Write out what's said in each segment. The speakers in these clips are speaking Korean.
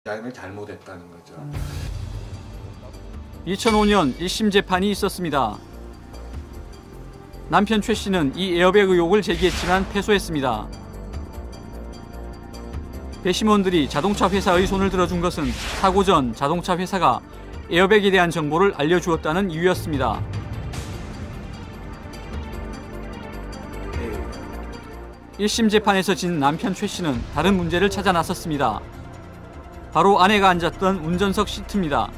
양을 잘못했다는 거죠. 2005년 1심 재판이 있었습니다. 남편 최 씨는 이 에어백 의혹을 제기했지만 패소했습니다. 배심원들이 자동차 회사의 손을 들어준 것은 사고 전 자동차 회사가 에어백에 대한 정보를 알려주었다는 이유였습니다. 네. 1심 재판에서 진 남편 최 씨는 다른 문제를 찾아 나섰습니다. 바로 아내가 앉았던 운전석 시트입니다.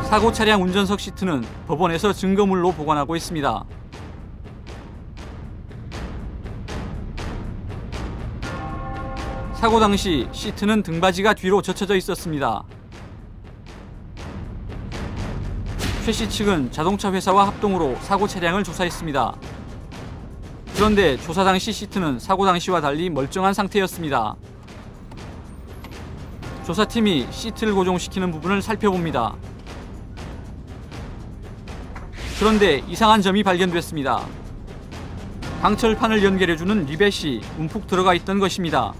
사고 차량 운전석 시트는 법원에서 증거물로 보관하고 있습니다. 사고 당시 시트는 등받이가 뒤로 젖혀져 있었습니다. 최 씨 측은 자동차 회사와 합동으로 사고 차량을 조사했습니다. 그런데 조사 당시 시트는 사고 당시와 달리 멀쩡한 상태였습니다. 조사팀이 시트를 고정시키는 부분을 살펴봅니다. 그런데 이상한 점이 발견됐습니다. 방철판을 연결해주는 리벳이 움푹 들어가 있던 것입니다.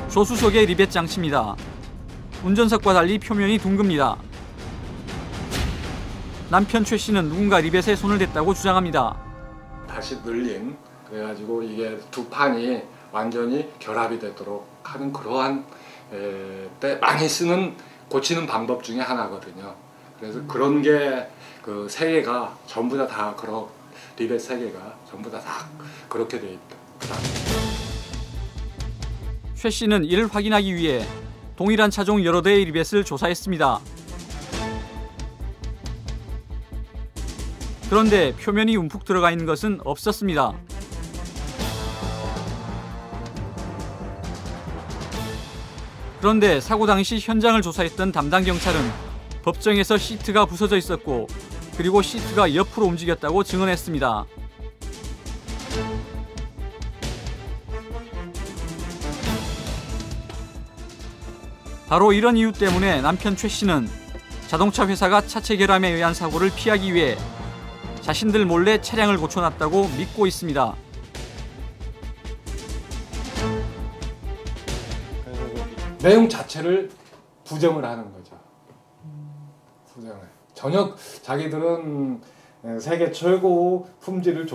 조수석의 리벳 장치입니다. 운전석과 달리 표면이 둥급니다. 남편 최 씨는 누군가 리벳에 손을 댔다고 주장합니다. 다시 늘린, 그래가지고 이게 두 판이 완전히 결합이 되도록 하는 그러한 때 많이 쓰는 고치는 방법 중에 하나거든요. 그래서 그런 게 그 세 개가 전부 다 그런 리벳 세 개가 전부 다 그렇게 돼 있다. 최 씨는 이를 확인하기 위해 동일한 차종 여러 대의 리벳을 조사했습니다. 그런데 표면이 움푹 들어가 있는 것은 없었습니다. 그런데 사고 당시 현장을 조사했던 담당 경찰은 법정에서 시트가 부서져 있었고 그리고 시트가 옆으로 움직였다고 증언했습니다. 바로 이런 이유 때문에 남편 최 씨는 자동차 회사가 차체 결함에 의한 사고를 피하기 위해 자신들 몰래 차량을 고쳐놨다고 믿고 있습니다. 내용 자체를 부정을 하는 거죠. 부정을. 전혀 자기들은 세계 최고 품질을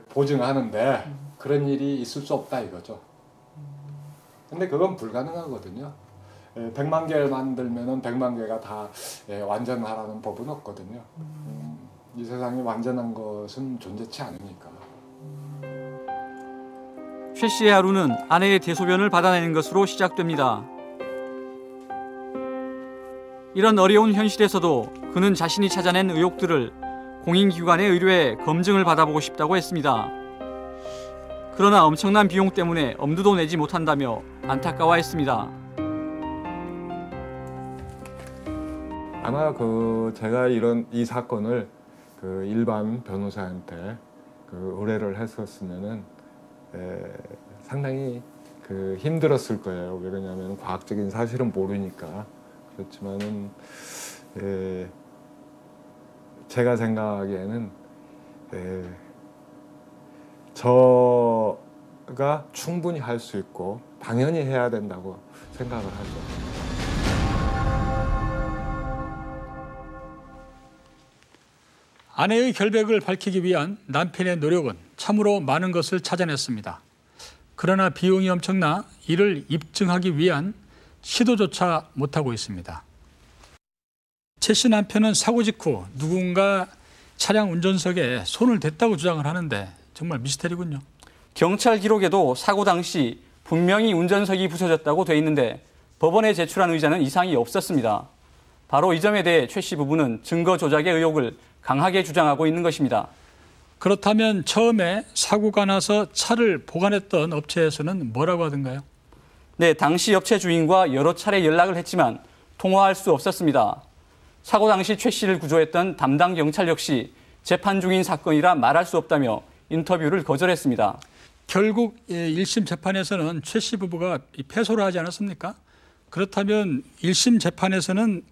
보증하는데 그런 일이 있을 수 없다 이거죠. 근데 그건 불가능하거든요. 100만 개를 만들면은 100만 개가 다 완전하라는 법은 없거든요. 이 세상에 완전한 것은 존재치 않으니까. 최 씨의 하루는 아내의 대소변을 받아내는 것으로 시작됩니다. 이런 어려운 현실에서도 그는 자신이 찾아낸 의혹들을 공인기관에 의뢰해 검증을 받아보고 싶다고 했습니다. 그러나 엄청난 비용 때문에 엄두도 내지 못한다며 안타까워했습니다. 아마 제가 이 사건을 일반 변호사한테 의뢰를 했었으면은 상당히 힘들었을 거예요. 왜냐하면 과학적인 사실은 모르니까. 그렇지만은 제가 생각하기에는 저가 충분히 할 수 있고 당연히 해야 된다고 생각을 하죠. 아내의 결백을 밝히기 위한 남편의 노력은 참으로 많은 것을 찾아냈습니다. 그러나 비용이 엄청나 이를 입증하기 위한 시도조차 못하고 있습니다. 최 씨 남편은 사고 직후 누군가 차량 운전석에 손을 댔다고 주장을 하는데 정말 미스테리군요. 경찰 기록에도 사고 당시 분명히 운전석이 부서졌다고 돼 있는데 법원에 제출한 의자는 이상이 없었습니다. 바로 이 점에 대해 최 씨 부부는 증거 조작의 의혹을 강하게 주장하고 있는 것입니다. 그렇다면 처음에 사고가 나서 차를 보관했던 업체에서는 뭐라고 하던가요? 네, 당시 업체 주인과 여러 차례 연락을 했지만 통화할 수 없었습니다. 사고 당시 최 씨를 구조했던 담당 경찰 역시 재판 중인 사건이라 말할 수 없다며 인터뷰를 거절했습니다. 결국 1심 재판에서는 최 씨 부부가 패소를 하지 않았습니까? 그렇다면 1심 재판에서는